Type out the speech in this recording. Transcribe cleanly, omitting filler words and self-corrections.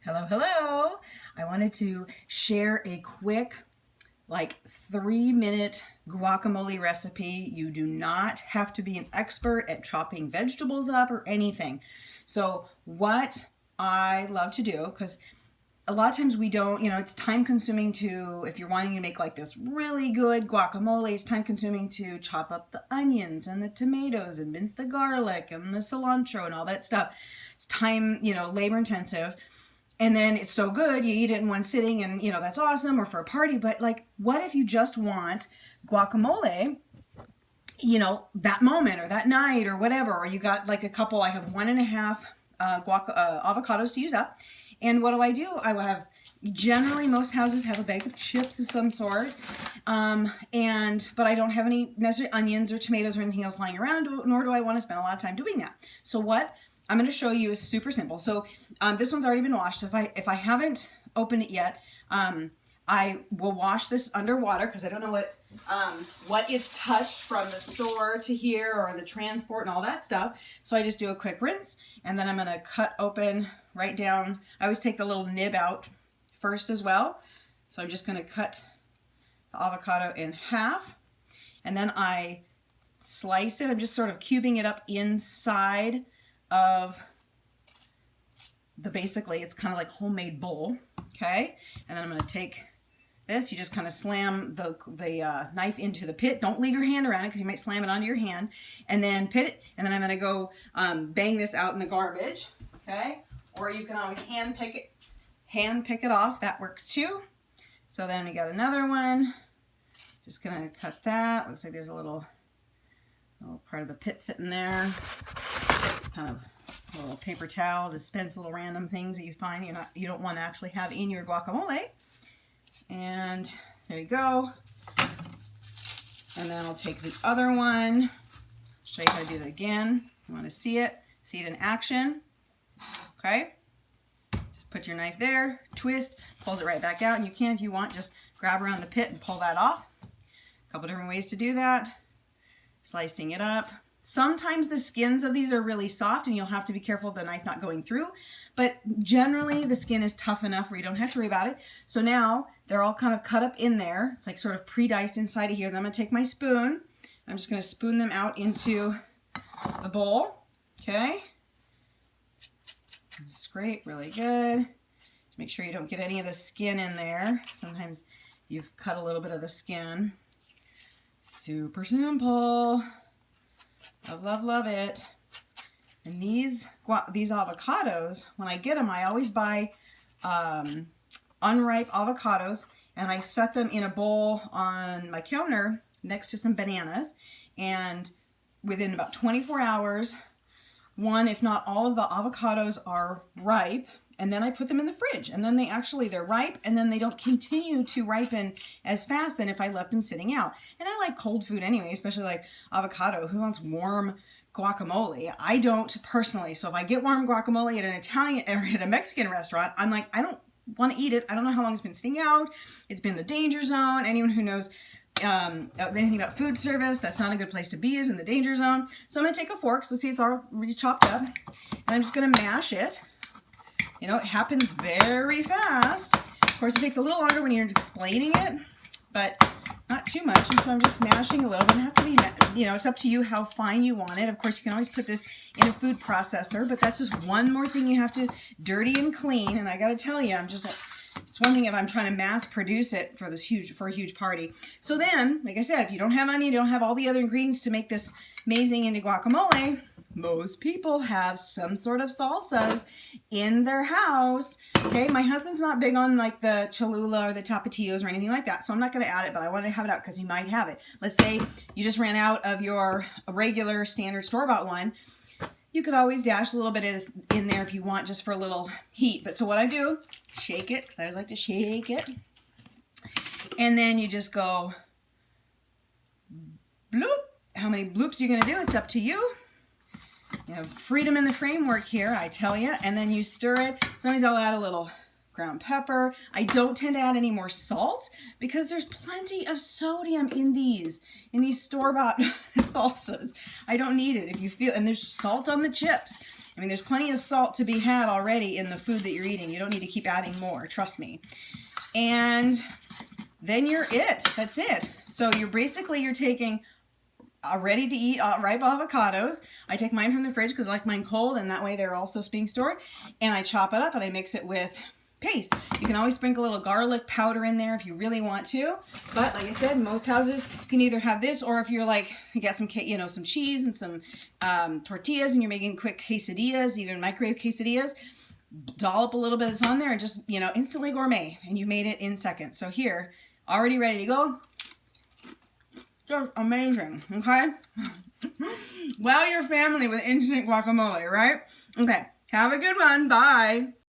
Hello, hello. I wanted to share a quick, like 3-minute guacamole recipe. You do not have to be an expert at chopping vegetables up or anything. So what I love to do, because a lot of times we don't, it's time consuming to, if you're wanting to make like this really good guacamole, it's time consuming to chop up the onions and the tomatoes and mince the garlic and the cilantro and all that stuff. It's time, labor intensive. And then it's so good, you eat it in one sitting and, that's awesome, or for a party. But like, what if you just want guacamole, that moment or that night or whatever, or you got like a couple, I have 1.5 avocados to use up. And what do? I will have, generally most houses have a bag of chips of some sort. But I don't have any necessarily onions or tomatoes or anything else lying around, nor do I want to spend a lot of time doing that. So what I'm going to show you is super simple. So this one's already been washed. If I haven't opened it yet, I will wash this underwater because I don't know what it's touched from the store to here or the transport and all that stuff. So I just do a quick rinse, and then I'm going to cut open right down. I always take the little nib out first as well. So I'm just going to cut the avocado in half, and then I slice it. I'm just sort of cubing it up inside of basically it's kind of like homemade bowl, okay? And then I'm going to take this. You just kind of slam the knife into the pit. Don't leave your hand around it because you might slam it onto your hand. And then pit it. And then I'm going to go bang this out in the garbage, okay? Or you can always hand pick it off. That works too. So then we got another one. Just going to cut that. Looks like there's a little part of the pit sitting there. It's kind of a little paper towel, dispense little random things that you find you don't want to actually have in your guacamole. And there you go. And then I'll take the other one. Show you how to do that again. You want to see it in action. Okay. Just put your knife there, twist, pulls it right back out, and you can, if you want, just grab around the pit and pull that off. A couple different ways to do that. Slicing it up. Sometimes the skins of these are really soft and you'll have to be careful of the knife not going through, but generally the skin is tough enough where you don't have to worry about it. So now they're all kind of cut up in there. It's like sort of pre-diced inside of here. Then I'm going to take my spoon. I'm just going to spoon them out into the bowl. Okay. Scrape really good. Just make sure you don't get any of the skin in there. Sometimes you've cut a little bit of the skin. Super simple. Love, love, love it. And these avocados, when I get them, I always buy unripe avocados, and I set them in a bowl on my counter next to some bananas. And within about 24 hours, one, if not all of the avocados are ripe, and then I put them in the fridge, and then they're ripe, and then they don't continue to ripen as fast than if I left them sitting out. And I like cold food anyway, especially like avocado. Who wants warm guacamole? I don't personally. So if I get warm guacamole at an Italian or at a Mexican restaurant, I'm like, I don't want to eat it. I don't know how long it's been sitting out. It's been the danger zone. Anyone who knows anything about food service, that's not a good place to be, is in the danger zone. So I'm going to take a fork. So see, it's already chopped up, and I'm just going to mash it. It happens very fast. Of course, it takes a little longer when you're explaining it, but not too much. And so I'm just mashing a little bit. It doesn't have to be, it's up to you how fine you want it. Of course, you can always put this in a food processor, but that's just one more thing you have to dirty and clean. And I got to tell you, it's one thing if I'm trying to mass produce it for a huge party. So then, like I said, if you don't have onion, you don't have all the other ingredients to make this amazing into guacamole, most people have some sort of salsas in their house. Okay, my husband's not big on like the Cholula or the Tapatios or anything like that, so I'm not going to add it, but I wanted to have it out because he might have it. Let's say you just ran out of your regular standard store-bought one. You could always dash a little bit in there if you want, just for a little heat. But so what I do, shake it, because I always like to shake it. And then you just go bloop. How many bloops you're going to do, it's up to you. You have freedom in the framework here, I tell you. And then you stir it. Sometimes I'll add a little ground pepper. I don't tend to add any more salt because there's plenty of sodium in these store-bought salsas. I don't need it if you feel, and there's salt on the chips. I mean, there's plenty of salt to be had already in the food that you're eating. You don't need to keep adding more, trust me. And then you're it. That's it. So you're taking ready to eat ripe avocados. I take mine from the fridge because I like mine cold, and that way they're also being stored. And I chop it up and I mix it with paste. You can always sprinkle a little garlic powder in there if you really want to. But like I said, most houses you can either have this, or if you're like, you got some, you know, some cheese and some tortillas and you're making quick quesadillas, even microwave quesadillas, dollop a little bit that's on there and just, you know, instantly gourmet, and you made it in seconds. So here, already ready to go. Just amazing, okay? Wow your family with instant guacamole, right? Okay, have a good one. Bye.